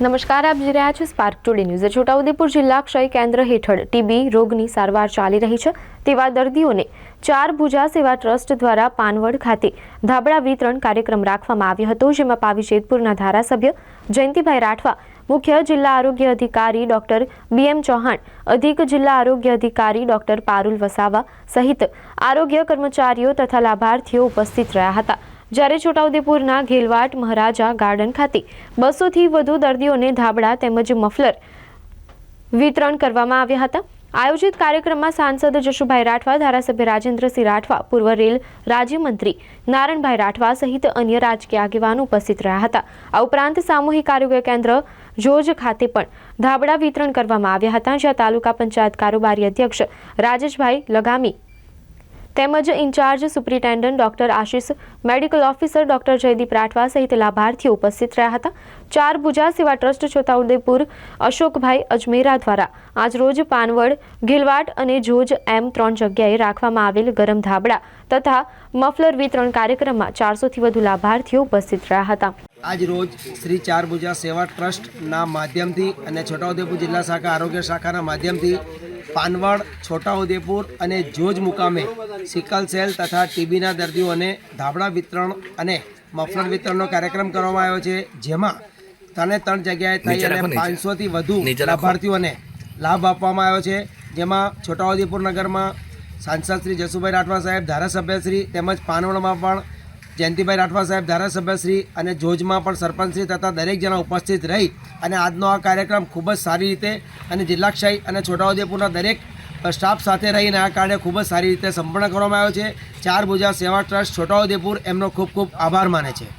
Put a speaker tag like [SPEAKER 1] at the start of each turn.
[SPEAKER 1] નમસ્કાર, આપ જોઈ રહ્યા છો સ્પાર્ક ટુડે ન્યૂઝ। છોટાઉદેપુર જિલ્લા ક્ષય કેન્દ્ર હેઠળ ટીબી રોગની સારવાર ચાલી રહી છે તેવા દર્દીઓને ચાર ભુજા સેવા ટ્રસ્ટ દ્વારા પાનવડ ખાતે ધાબળા વિતરણ કાર્યક્રમ રાખવામાં આવ્યો હતો, જેમાં પાવી જેતપુરના ધારાસભ્ય જયંતિભાઈ રાઠવા, મુખ્ય જિલ્લા આરોગ્ય અધિકારી ડોક્ટર BM ચૌહાણ, અધિક જિલ્લા આરોગ્ય અધિકારી ડોક્ટર પારુલ વસાવા સહિત આરોગ્ય કર્મચારીઓ તથા લાભાર્થીઓ ઉપસ્થિત રહ્યા હતા। જ્યારે છોટાઉદેપુરના ઘેલવાટ મહારાજા ગાર્ડન ખાતે 200થી વધુ દર્દીઓને ધાબળા તેમજ મફલર વિતરણ કરવામાં આવ્યા હતા। આયોજિત કાર્યક્રમમાં સાંસદ જશુભાઈ રાઠવા, ધારાસભ્ય રાજેન્દ્રસિંહ રાઠવા, પૂર્વ રેલ રાજ્યમંત્રી નારણભાઈ રાઠવા સહિત અન્ય રાજકીય આગેવાનો ઉપસ્થિત રહ્યા હતા। આ ઉપરાંત સામૂહિક આરોગ્ય કેન્દ્ર જોજ ખાતે પણ ધાબળા વિતરણ કરવામાં આવ્યા હતા, જ્યાં તાલુકા પંચાયત કારોબારી અધ્યક્ષ રાજેશભાઈ લગામી તેમજ incharge superintendent doctor Ashish, medical officer doctor Jaydeep Rathwa સહિત લાભાર્થીઓ ઉપસ્થિત રહ્યા હતા। ચાર ભુજા સેવા ટ્રસ્ટ છોટાઉદેપુર અશોકભાઈ અજમેરા દ્વારા આજરોજ પાનવડ, ઘેલવાટ અને જોજ એમ 3 જગ્યાએ રાખવામાં આવેલ ગરમ ધાબળા તથા મફલર વિતરણ કાર્યક્રમમાં 400થી વધુ લાભાર્થીઓ ઉપસ્થિત રહ્યા હતા।
[SPEAKER 2] આજ રોજ શ્રી ચાર ભુજા સેવા ટ્રસ્ટના માધ્યમથી અને છોટાઉદેપુર જિલ્લા શાખા આરોગ્ય શાખાના માધ્યમથી પાનવડ, છોટાઉદેપુર અને જોજ મુકામે સિકલ સેલ તથા ટીબીના દર્દીઓને ધાબળા વિતરણ અને મફલર વિતરણનો કાર્યક્રમ કરવામાં આવ્યો છે, જેમાં 3 જગ્યાએ થઈ અને 500થી વધુ લાભાર્થીઓને લાભ આપવામાં આવ્યો છે। જેમાં છોટાઉદેપુર નગરમાં સાંસદ શ્રી જશુભાઈ રાઠવા સાહેબ, ધારાસભ્યશ્રી તેમજ પાનવડમાં પણ જયંતિભાઈ રાઠવા સાહેબ, ધારાસભ્યશ્રી અને જોજમાં પણ સરપંચશ્રી તથા દરેક જણા ઉપસ્થિત રહી અને આજનો આ કાર્યક્રમ ખૂબ જ સારી રીતે અને જિલ્લા ક્ષય અને છોટાઉદેપુરના દરેક સ્ટાફ સાથે રહીને આ કાર્ય ખૂબ જ સારી રીતે સંપૂર્ણ કરવામાં આવ્યો છે। ચાર ભુજા સેવા ટ્રસ્ટ છોટાઉદેપુર એમનો ખૂબ ખૂબ આભાર માને છે।